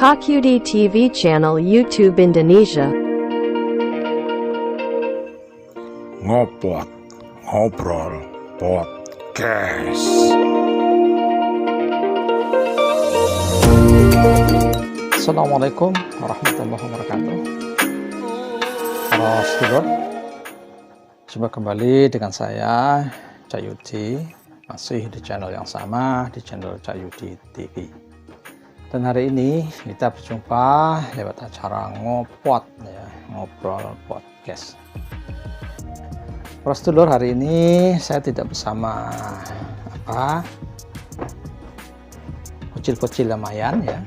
Kakudi TV Channel YouTube Indonesia. Ngopot Ngobrol Podcast. Assalamualaikum warahmatullahi wabarakatuh. Para sedulur, jumpa kembali dengan saya Cak Yudi, masih di channel yang sama, di channel Cak Yudi TV. Dan hari ini kita berjumpa lewat acara Ngopot ya, Ngobrol Podcast. Para sedulur, hari ini saya tidak bersama bocil-bocil lumayan ya.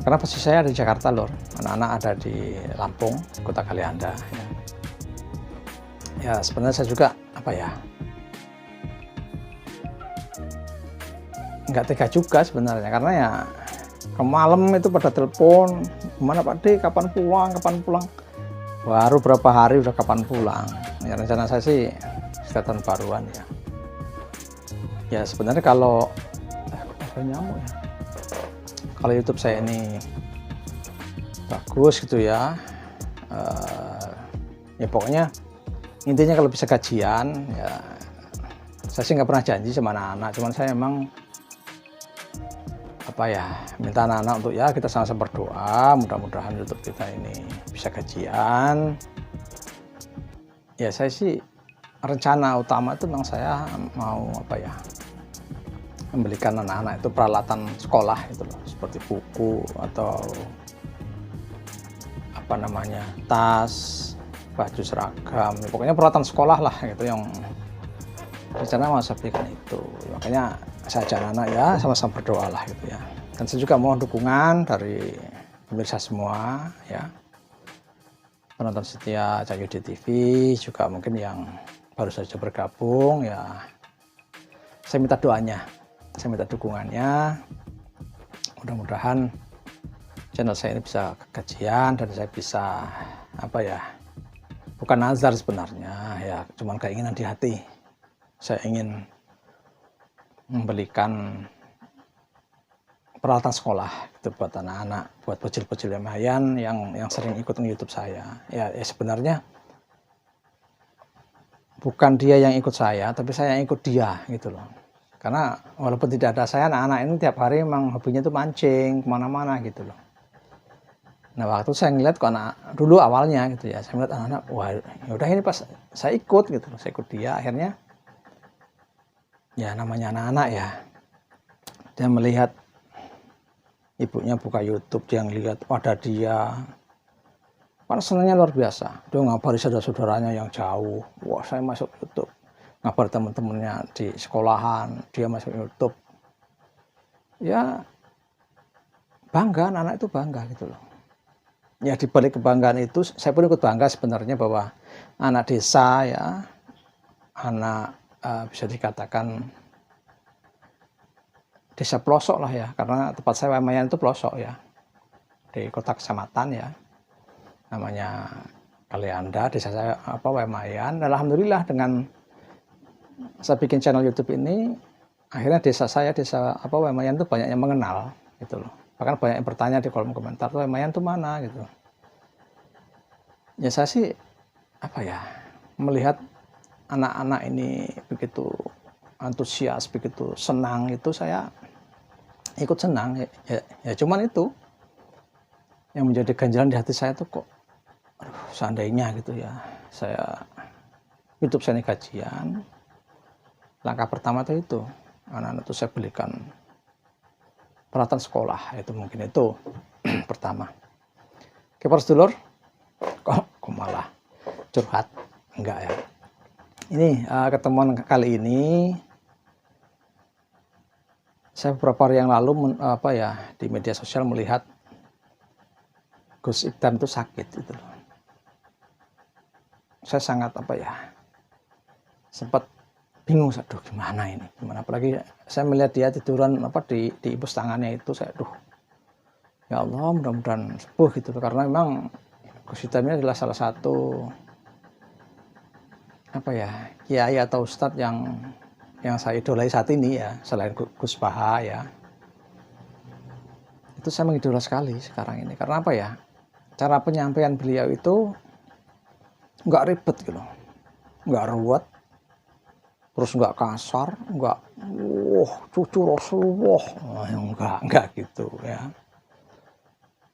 Karena posisi saya di Jakarta, lor. Anak-anak ada di Lampung, Kota Kalianda. Ya, sebenarnya saya juga nggak tega juga sebenarnya, karena ya malam itu pada telepon, gimana Pak D, kapan pulang? Baru berapa hari udah kapan pulang. Ya, rencana saya sih sekitar baruan ya. Ya sebenarnya kalau nyamuk ya. Kalau YouTube saya ini bagus gitu ya, ya pokoknya intinya kalau bisa gajian ya, saya sih nggak pernah janji sama anak-anak, cuman saya emang minta anak-anak untuk ya kita sama-sama berdoa, mudah-mudahan YouTube kita ini bisa gajian. Ya saya sih rencana utama itu memang saya mau membelikan anak-anak itu peralatan sekolah itu loh, seperti buku atau tas, baju seragam, ya, pokoknya peralatan sekolah lah gitu yang rencana mau saya belikan itu. Makanya saya ajak anak ya sama-sama berdoa lah gitu ya. Dan saya juga mohon dukungan dari pemirsa semua ya, penonton setia Cak Yudi TV, juga mungkin yang baru saja bergabung ya. Saya minta doanya, saya minta dukungannya. Mudah-mudahan channel saya ini bisa kegajian dan saya bisa bukan nazar sebenarnya ya, cuman keinginan di hati. Saya ingin membelikan peralatan sekolah itu buat anak-anak, buat bocil-bocil lumayan yang sering ikut YouTube saya. Ya sebenarnya bukan dia yang ikut saya, tapi saya yang ikut dia gitu loh. Karena walaupun tidak ada saya, anak-anak ini tiap hari memang hobinya itu mancing kemana-mana gitu loh. Nah waktu saya ngeliat kok anak dulu awalnya gitu ya, saya ngeliat anak-anak, wah yaudah ini pas saya ikut gitu loh, saya ikut dia. Akhirnya ya namanya anak-anak ya, dia melihat ibunya buka YouTube, dia ngelihat ada dia, kan senangnya luar biasa. Dia ngabari saudara-saudaranya yang jauh, wah saya masuk YouTube. Ngabar teman-temannya di sekolahan, dia masuk YouTube. Ya bangga, anak-anak itu bangga gitu loh. Ya di balik kebanggaan itu, saya pun ikut bangga sebenarnya bahwa anak desa ya, anak bisa dikatakan desa pelosok lah ya, karena tempat saya Wemayan itu pelosok ya, di kota kecamatan ya, namanya Kalianda, desa saya Wemayan. Alhamdulillah dengan saya bikin channel YouTube ini, akhirnya desa Wemayan itu banyak yang mengenal gitu loh. Bahkan banyak yang bertanya di kolom komentar, Wemayan itu mana gitu. Ya saya sih melihat anak-anak ini begitu antusias, begitu senang, itu saya ikut senang ya cuman itu yang menjadi ganjalan di hati saya tuh, kok seandainya gitu ya saya YouTube saya ini gajian, langkah pertama itu anak-anak itu saya belikan peralatan sekolah, itu mungkin itu pertama. Oke para sedulur, kok malah curhat, enggak ya. Ini ketemuan kali ini saya beberapa hari yang lalu di media sosial melihat Gus Ikdam itu sakit gitu. Saya sangat sempat bingung, aduh gimana ini, apalagi saya melihat dia tiduran di ibus tangannya itu, saya ya Allah mudah-mudahan sembuh gitu, karena memang Gus Ikdam ini adalah salah satu kiai atau ustadz yang saya idolai saat ini ya, selain Gus Baha ya. itu saya mengidola sekali sekarang ini. Karena apa ya? Cara penyampaian beliau itu nggak ribet gitu, nggak ruwet, terus nggak kasar, nggak cucu Rasulullah, nggak gitu ya.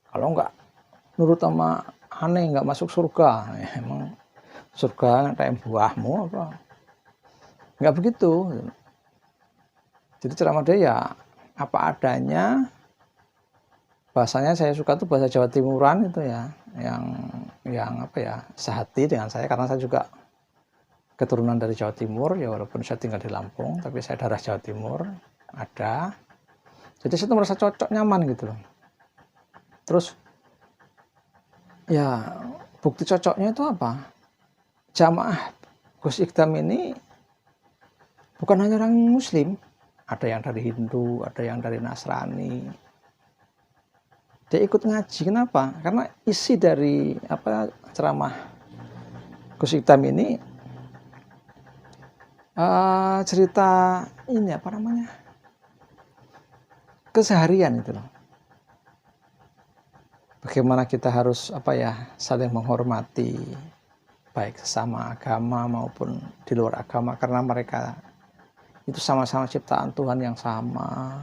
Kalau nggak nurut sama aneh nggak masuk surga, ya, emang surga kayak buahmu apa? Nggak begitu. Jadi ceramah dia ya apa adanya. Bahasanya saya suka tuh bahasa Jawa Timuran itu ya, yang apa ya, sehati dengan saya karena saya juga keturunan dari Jawa Timur ya, walaupun saya tinggal di Lampung tapi saya darah Jawa Timur ada. Jadi saya tuh merasa cocok, nyaman gitu loh. Terus ya bukti cocoknya itu apa? Jamaah Gus Ikdam ini bukan hanya orang Muslim, ada yang dari Hindu, ada yang dari Nasrani. Dia ikut ngaji, kenapa? Karena isi dari apa ceramah Gus Ikdam ini cerita ini apa namanya, keseharian itu loh. Bagaimana kita harus apa ya, saling menghormati baik sesama agama maupun di luar agama, karena mereka itu sama-sama ciptaan Tuhan yang sama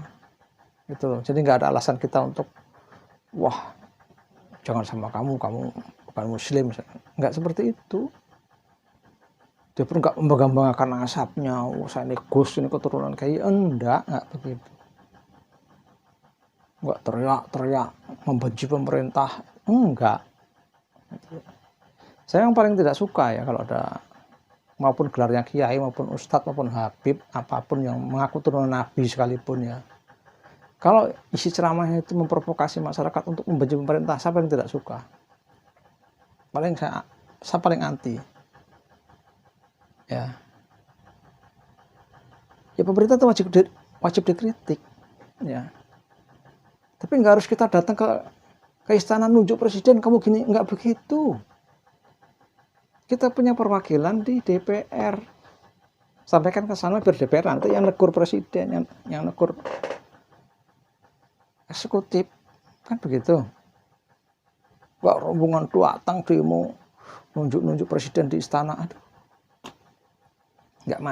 gitu loh. Jadi nggak ada alasan kita untuk wah jangan sama kamu bukan Muslim, nggak seperti itu. Dia pun nggak membanggakan asapnya, oh saya ini Gus, ini keturunan kayak nggak begitu. Nggak teriak-teriak membenci pemerintah, enggak. Saya yang paling tidak suka ya kalau ada maupun gelarnya kiai maupun ustadz maupun habib apapun yang mengaku turunan nabi sekalipun ya, kalau isi ceramahnya itu memprovokasi masyarakat untuk membenci pemerintah, saya paling tidak suka. Saya paling anti. Ya pemerintah itu wajib dikritik. Ya. Tapi nggak harus kita datang ke istana nunjuk presiden, kamu gini, nggak begitu. Kita punya perwakilan di DPR. Sampaikan ke sana biar DPR nanti yang negur presiden, yang negur eksekutif, kan begitu. Wah, rombongan datang demo nunjuk presiden di istana, aduh, nggak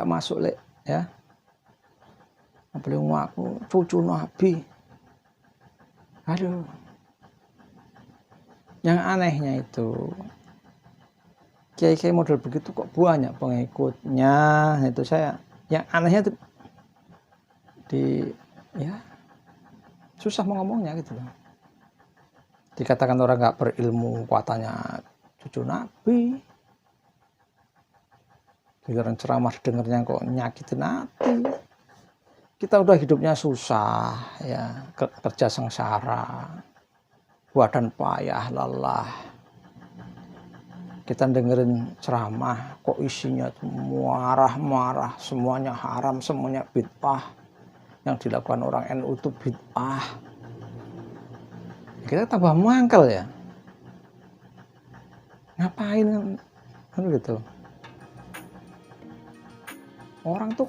masuk le ya. Beliau ngaku cucu Nabi, aduh. Yang anehnya itu kiai-kiai model begitu kok banyak pengikutnya. Itu saya yang anehnya itu susah mau ngomongnya gitu loh. Dikatakan orang nggak berilmu, katanya cucu Nabi. Giliran ceramah dengernya kok nyakitin hati. Kita udah hidupnya susah ya, kerja sengsara, badan payah lelah. Kita dengerin ceramah kok isinya marah-marah, semuanya haram, semuanya bid'ah. Yang dilakukan orang NU itu bid'ah. Kita tambah mangkel ya. Ngapain kan gitu. Orang tuh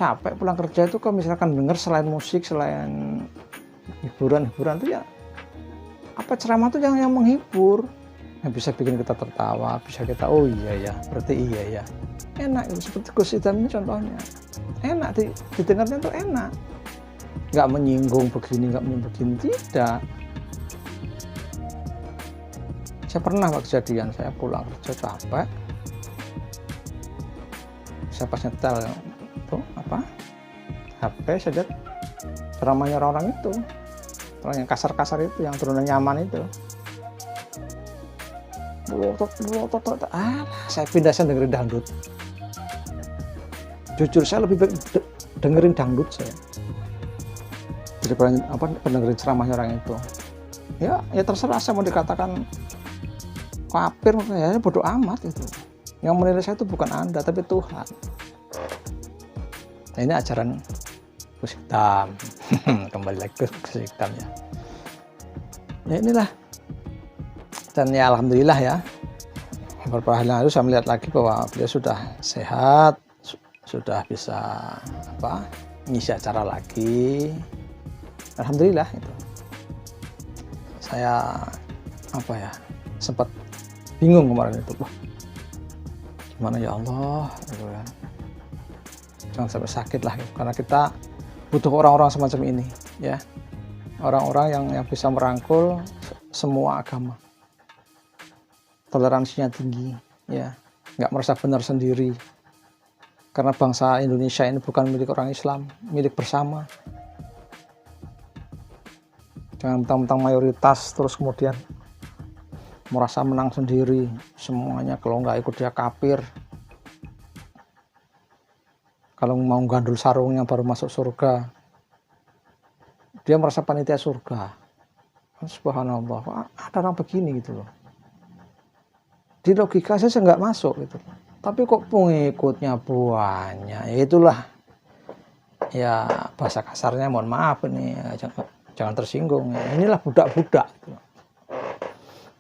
capek pulang kerja itu kalau misalkan denger selain musik, selain hiburan itu ya apa ceramah tuh yang menghibur, yang bisa bikin kita tertawa, bisa kita oh iya ya, berarti iya ya, enak itu. Seperti Gus Ikdam ini contohnya enak, didengarnya tuh enak, nggak menyinggung begini, nggak menyinggung begini, tidak. Saya pernah waktu kejadian saya pulang kerja capek, saya pas nyetel itu HP, saya lihat ceramahnya orang itu, orang yang kasar-kasar itu, yang turunan nyaman itu, saya pindah, saya dengerin dangdut. Jujur saya lebih baik dengerin dangdut saya daripada pendengerin ceramahnya orang itu. Ya terserah, saya mau dikatakan kafir, ya bodoh amat itu. Yang menilai saya itu bukan Anda tapi Tuhan. Nah, ini ajaran Gus Ikdam. Kembali lagi ke Gus Ikdam ya. Ya inilah. Dan ya alhamdulillah ya, beberapa hari lalu saya melihat lagi bahwa beliau sudah sehat, sudah bisa ngisi acara lagi. Alhamdulillah itu. Saya sempat bingung kemarin itu. Wah, gimana ya Allah gitu ya. Jangan sampai sakit lah gitu. Karena kita butuh orang-orang semacam ini ya. Orang-orang yang bisa merangkul semua agama. Toleransinya tinggi ya. Nggak merasa benar sendiri. Karena bangsa Indonesia ini bukan milik orang Islam, milik bersama. Jangan mentang-mentang mayoritas terus kemudian merasa menang sendiri, semuanya kalau nggak ikut dia kafir. Kalau mau gandul sarungnya baru masuk surga, dia merasa panitia surga. Subhanallah, ada orang begini gitu loh. Di logika saya nggak masuk gitu. Tapi kok pengikutnya banyak, ya itulah ya bahasa kasarnya, mohon maaf ini ya, jangan tersinggung. Inilah budak-budak.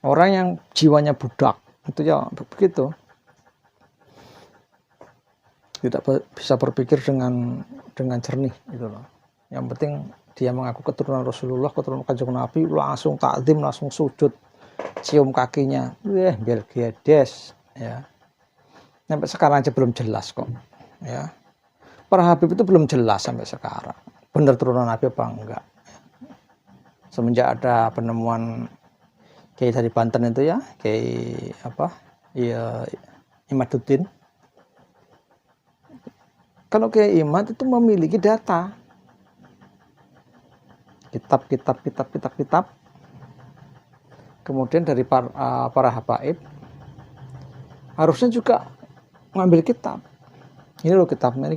Orang yang jiwanya budak itu ya begitu. Tidak bisa berpikir dengan jernih gitu loh. Yang penting dia mengaku keturunan Rasulullah, keturunan Kanjeng Nabi, langsung takzim, langsung sujud, cium kakinya. Belgedes ya. Sampai sekarang aja belum jelas kok ya. Para Habib itu belum jelas sampai sekarang. Benar turunan Nabi apa enggak? Semenjak ada penemuan Kiai dari Banten itu ya, Kiai ya Imaduddin. Kalau Kiai Imad itu memiliki data. Kitab. Kemudian dari para habaib harusnya juga ngambil kitab. Ini loh kitabnya, ini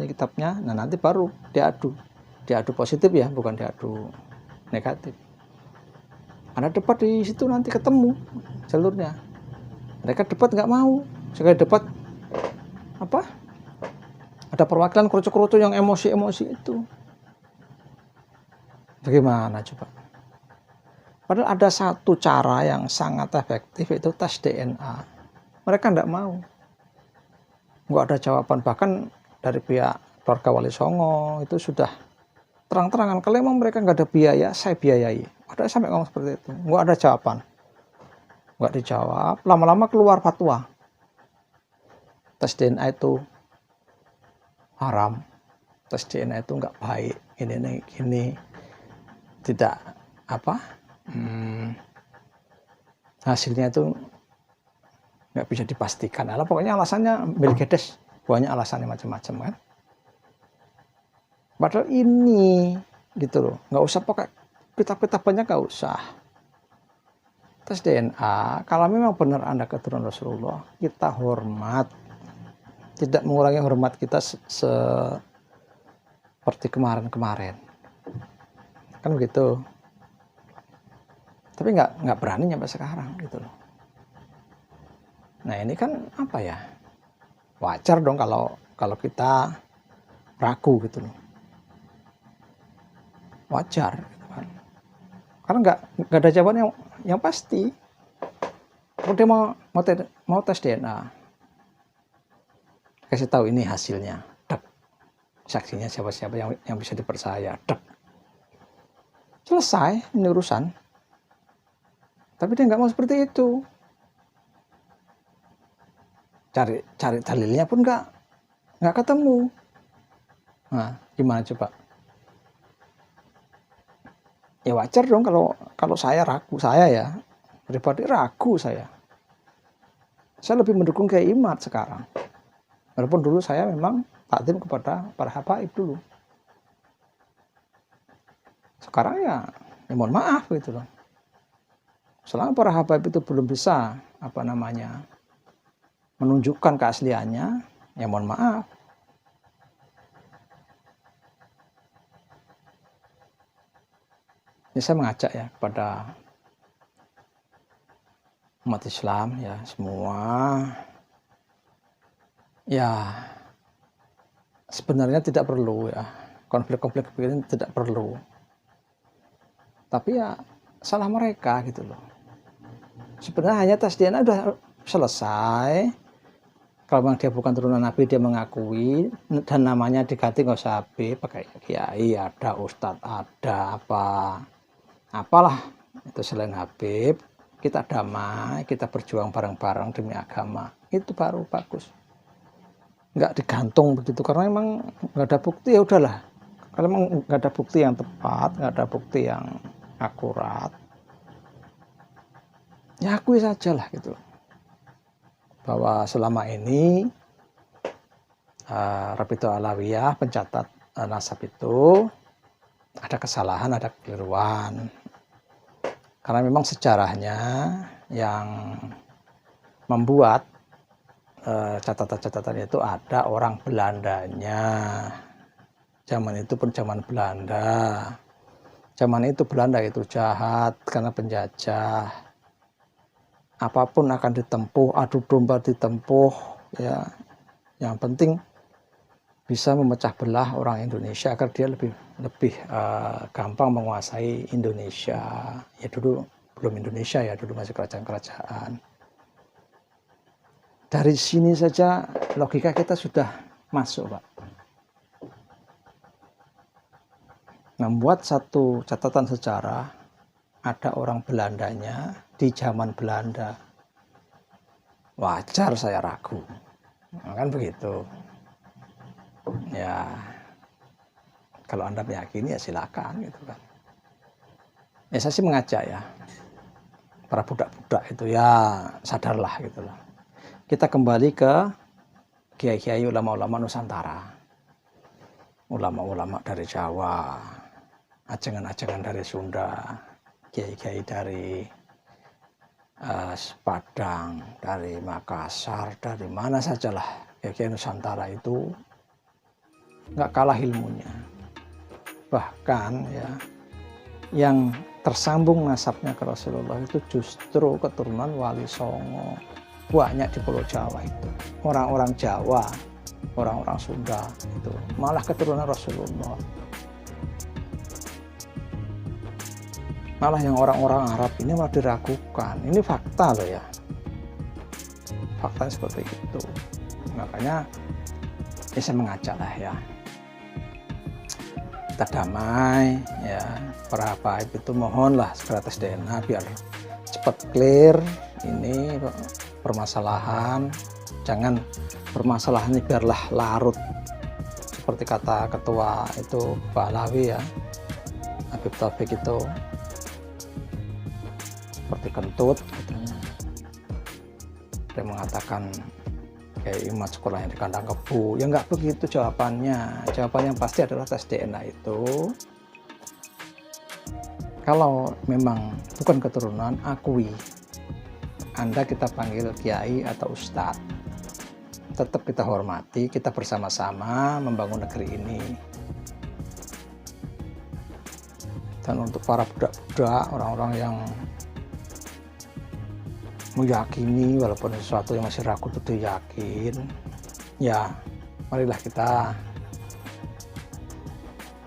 kitabnya. Nah, nanti baru diadu. Diadu positif ya, bukan diadu negatif. Ada debat di situ nanti ketemu jalurnya. Mereka debat nggak mau. Sekali debat ada perwakilan kerucu-kerucu yang emosi-emosi itu. Bagaimana coba? Padahal ada satu cara yang sangat efektif, yaitu tes DNA. Mereka nggak mau. Nggak ada jawaban. Bahkan dari pihak keluarga Wali Songo itu sudah terang-terangan, kalau memang mereka nggak ada biaya, saya biayai. Ada sampai ngomong seperti itu. Nggak ada jawaban. Nggak dijawab. Lama-lama keluar fatwa. Tes DNA itu haram. Tes DNA itu nggak baik. Ini tidak hasilnya itu nggak bisa dipastikan. Pokoknya alasannya Belgedes. Banyak alasannya macam-macam kan. Padahal ini gitu loh, nggak usah pakai kitab-kitab banyak, nggak usah. Tes DNA, kalau memang benar Anda keturunan Rasulullah, kita hormat, tidak mengurangi hormat kita seperti kemarin-kemarin, kan begitu. Tapi nggak berani sampai sekarang gitu loh. Nah ini kan wajar dong kalau kita ragu gitu loh. Wajar gitu kan. Karena nggak ada jawaban yang pasti. Kalau dia mau tes DNA, kasih tahu ini hasilnya, saksinya siapa-siapa yang bisa dipercaya, selesai ini urusan. Tapi dia nggak mau seperti itu. Cari dalilnya pun nggak ketemu. Nah gimana coba? Ya wajar dong kalau saya ragu, saya pribadi ragu saya. Saya lebih mendukung Kiai Imad sekarang. Walaupun dulu saya memang takdim kepada para habaib dulu. Sekarang ya mohon maaf gitu loh. Selama para habaib itu belum bisa menunjukkan keasliannya, ya mohon maaf. Ini saya mengajak ya kepada umat Islam ya semua, ya sebenarnya tidak perlu ya konflik-konflik begini, tidak perlu. Tapi ya salah mereka gitu loh. Sebenarnya hanya tes DNA udah selesai, Kalau memang dia bukan turunan Nabi, dia mengakui dan namanya diganti nggak usah Habib, pakai kiai, ada ustadz, ada apalah itu selain Habib. Kita damai, kita berjuang bareng-bareng demi agama, itu baru bagus. Nggak digantung begitu, karena emang nggak ada bukti, ya udahlah. Kalau emang nggak ada bukti yang tepat, nggak ada bukti yang akurat, ya akui saja lah gitu, bahwa selama ini Rabithah Alawiyah pencatat nasab itu ada kesalahan, ada kekeliruan, karena memang sejarahnya yang membuat catatan-catatan itu ada orang Belandanya. Zaman itu pun zaman Belanda. Zaman itu Belanda itu jahat karena penjajah. Apapun akan ditempuh, adu domba ditempuh, ya. Yang penting bisa memecah belah orang Indonesia agar dia lebih gampang menguasai Indonesia. Ya dulu belum Indonesia, ya dulu masih kerajaan-kerajaan. Dari sini saja logika kita sudah masuk, Pak. Membuat satu catatan sejarah, ada orang Belandanya di zaman Belanda. Wajar saya ragu, kan begitu. Ya, kalau Anda meyakini ya silakan gitu kan. Ya saya sih mengajak ya, para budak-budak itu ya sadarlah gitu loh. Kita kembali ke kiai-kiai ulama-ulama Nusantara, ulama-ulama dari Jawa, ajengan-ajengan dari Sunda, kiai-kiai dari Padang, dari Makassar, dari mana sajalah, kiai-kiai Nusantara itu nggak kalah ilmunya. Bahkan ya, yang tersambung nasabnya ke Rasulullah itu justru keturunan Wali Songo. Banyak di Pulau Jawa itu, orang-orang Jawa, orang-orang Sunda itu malah keturunan Rasulullah. Malah yang orang-orang Arab ini malah diragukan. Ini fakta loh ya, fakta seperti itu. Makanya ya saya mengajak lah ya, kita damai ya, para habaib itu mohonlah segera tes DNA biar cepat clear ini permasalahan. Jangan permasalahan ini biarlah larut seperti kata ketua itu Pak Alawi ya, Habib Taufik itu, seperti kentut katanya. Dia mengatakan kayak imat sekolahnya di kandang kebu. Ya nggak begitu jawabannya. Jawabannya pasti adalah tes DNA itu. Kalau memang bukan keturunan, akui. Anda kita panggil kiai atau ustadz. Tetap kita hormati, kita bersama-sama membangun negeri ini. Dan untuk para budak-budak, orang-orang yang meyakini walaupun sesuatu yang masih ragu itu yakin, ya marilah kita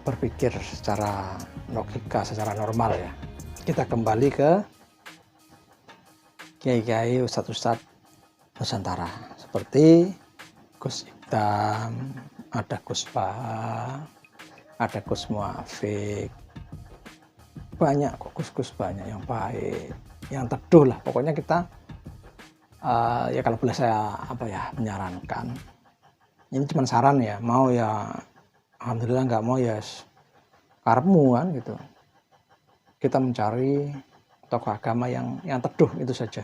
berpikir secara logika, secara normal ya. Kita kembali ke kiai-kiai, ustadz-ustadz Nusantara seperti Gus Ikdam, ada Gus Paha, ada Gus Muafik, banyak kok Gus-Gus, banyak yang baik, yang teduh lah. Pokoknya kita ya kalau boleh saya menyarankan, ini cuma saran ya, mau ya alhamdulillah, nggak mau ya karepmu kan gitu. Kita mencari tokoh agama yang teduh, itu saja.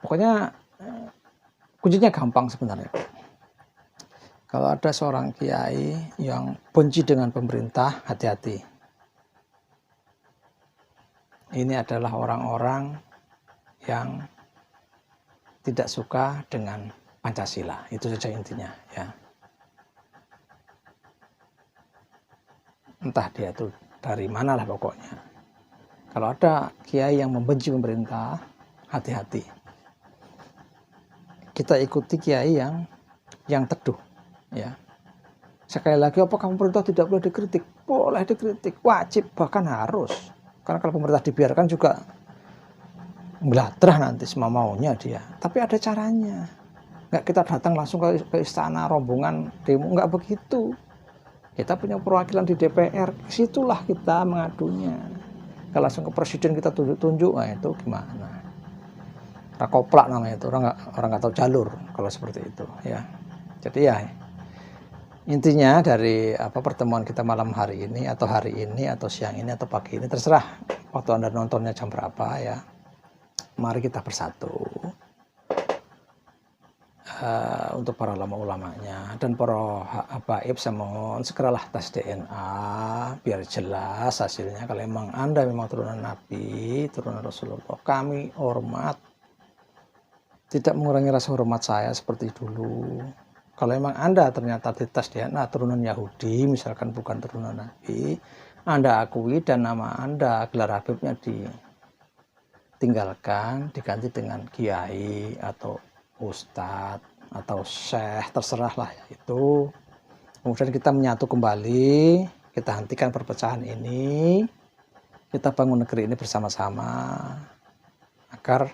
Pokoknya kuncinya gampang sebenarnya. Kalau ada seorang kiai yang benci dengan pemerintah, hati-hati. Ini adalah orang-orang yang tidak suka dengan Pancasila. Itu saja intinya ya. Entah dia itu dari mana lah pokoknya. Kalau ada kiai yang membenci pemerintah, hati-hati. Kita ikuti kiai yang teduh ya. Sekali lagi, apakah pemerintah tidak boleh dikritik? Boleh dikritik, wajib, bahkan harus. Karena kalau pemerintah dibiarkan juga belatrah nanti semau maunya dia. Tapi ada caranya. Nggak kita datang langsung ke istana rombongan demo, nggak begitu. Kita punya perwakilan di DPR, situlah kita mengadunya. Kalau langsung ke presiden kita tunjuk-tunjuk, nah itu gimana? Rakoplak namanya itu, orang nggak tahu jalur kalau seperti itu ya. Jadi ya intinya dari pertemuan kita malam hari ini atau siang ini atau pagi ini, terserah waktu Anda nontonnya jam berapa ya. Mari kita bersatu untuk para ulama-ulamanya dan para habaib, saya mohon segeralah tes DNA biar jelas hasilnya. Kalau memang Anda memang turunan Nabi, turunan Rasulullah, kami hormat, tidak mengurangi rasa hormat saya seperti dulu. Kalau memang Anda ternyata di tes DNA turunan Yahudi, misalkan bukan turunan Nabi, Anda akui dan nama Anda, gelar Habibnya ditinggalkan, diganti dengan kiai atau ustadz atau syekh, terserahlah ya itu. Kemudian kita menyatu kembali, kita hentikan perpecahan ini, kita bangun negeri ini bersama-sama agar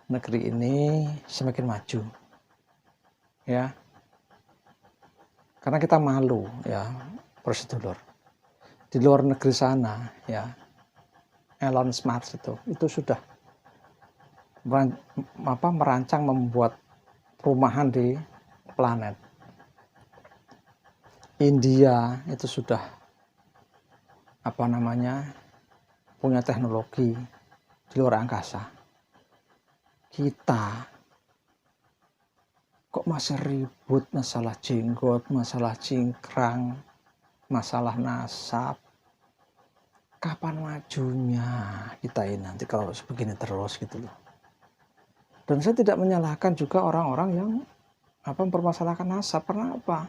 negeri ini semakin maju ya. Karena kita malu ya, prosedur di luar negeri sana ya, Elon Musk itu sudah merancang membuat perumahan di planet. India itu sudah punya teknologi di luar angkasa. Kita kok masih ribut masalah jenggot, masalah cingkrang, masalah nasab. Kapan majunya kita ini nanti kalau begini terus gitu loh. Dan saya tidak menyalahkan juga orang-orang yang mempermasalahkan nasab. Karena apa?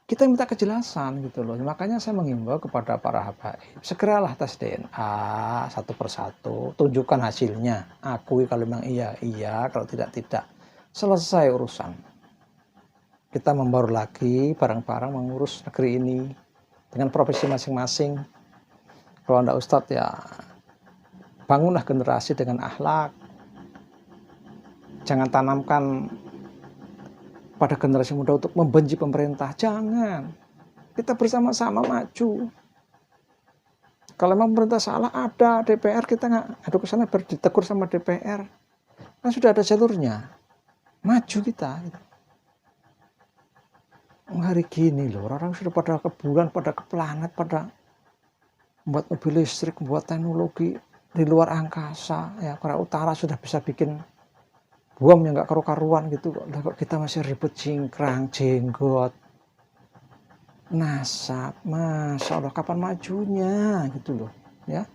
Kita minta kejelasan gitu loh. Makanya saya mengimbau kepada para habaib, segeralah tes DNA satu persatu, tunjukkan hasilnya, akui kalau memang iya, kalau tidak. Selesai urusan. Kita membaur lagi bareng-bareng mengurus negeri ini dengan profesi masing-masing. Kalau Anda ustadz ya bangunlah generasi dengan akhlak. Jangan tanamkan pada generasi muda untuk membenci pemerintah. Jangan. Kita bersama-sama maju. Kalau memang pemerintah salah, ada DPR, kita nggak adu ke sana ditegur sama DPR. Kan sudah ada jalurnya. Maju kita. Hari gini loh, orang sudah pada ke bulan, pada ke planet, pada membuat mobil listrik, membuat teknologi di luar angkasa. Ya, Korea Utara sudah bisa bikin bom yang nggak karu-karuan gitu. Kok kita masih ribut cingkrang, jenggot, nasab. Masya Allah, kapan majunya gitu loh ya.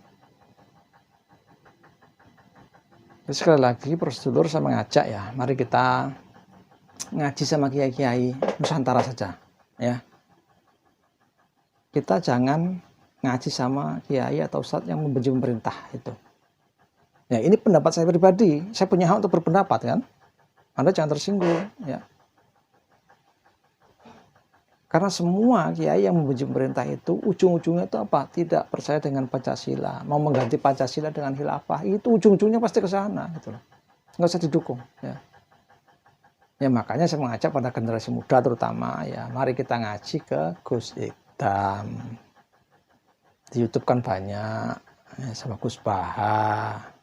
Jadi sekali lagi prosedur saya mengajak ya, mari kita ngaji sama kiai-kiai Nusantara saja ya. Kita jangan ngaji sama kiai atau ustadz yang membenci pemerintah itu. Ya, ini pendapat saya pribadi. Saya punya hak untuk berpendapat kan. Anda jangan tersinggung ya. Karena semua kiai yang membenci pemerintah itu ujung-ujungnya itu apa? Tidak percaya dengan Pancasila, mau mengganti Pancasila dengan khilafah, itu ujung-ujungnya pasti ke sana gitu loh. Nggak usah didukung ya. Ya makanya saya mengajak pada generasi muda terutama ya, mari kita ngaji ke Gus Ikdam. Di YouTube kan banyak ya, sama Gus Baha.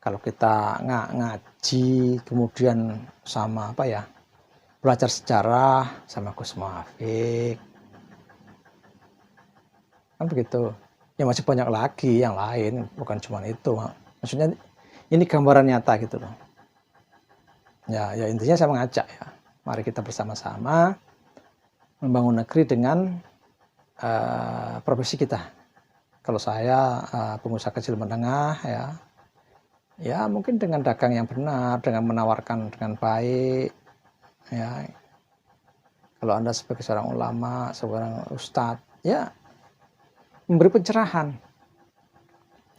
Kalau kita nggak ngaji, kemudian sama belajar sejarah sama Gus Muafik, kan begitu. Ya masih banyak lagi yang lain, bukan cuma itu. Maksudnya ini gambaran nyata gitu loh. Ya intinya saya mengajak ya, mari kita bersama-sama membangun negeri dengan profesi kita. Kalau saya pengusaha kecil menengah ya mungkin dengan dagang yang benar, dengan menawarkan dengan baik ya. Kalau Anda sebagai seorang ulama, seorang ustadz ya memberi pencerahan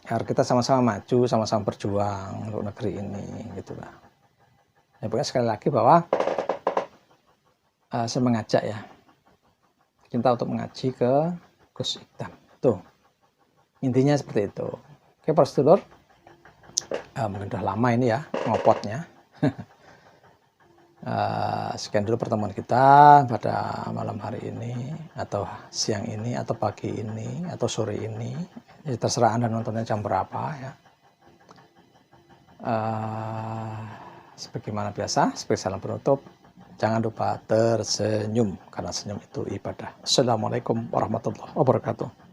agar kita sama-sama maju, sama-sama berjuang untuk negeri ini gitulah. Ya pokoknya sekali lagi bahwa saya mengajak ya kita untuk mengaji ke Gus Ikdam. Tuh intinya seperti itu. Oke, Prof. Sedulur, mungkin udah lama ini ya ngopotnya. Sekian dulu pertemuan kita pada malam hari ini, atau siang ini, atau pagi ini, atau sore ini. Ya, terserah Anda nontonnya jam berapa ya. Sebagaimana biasa, sebagai salam penutup, jangan lupa tersenyum, karena senyum itu ibadah. Assalamualaikum warahmatullahi wabarakatuh.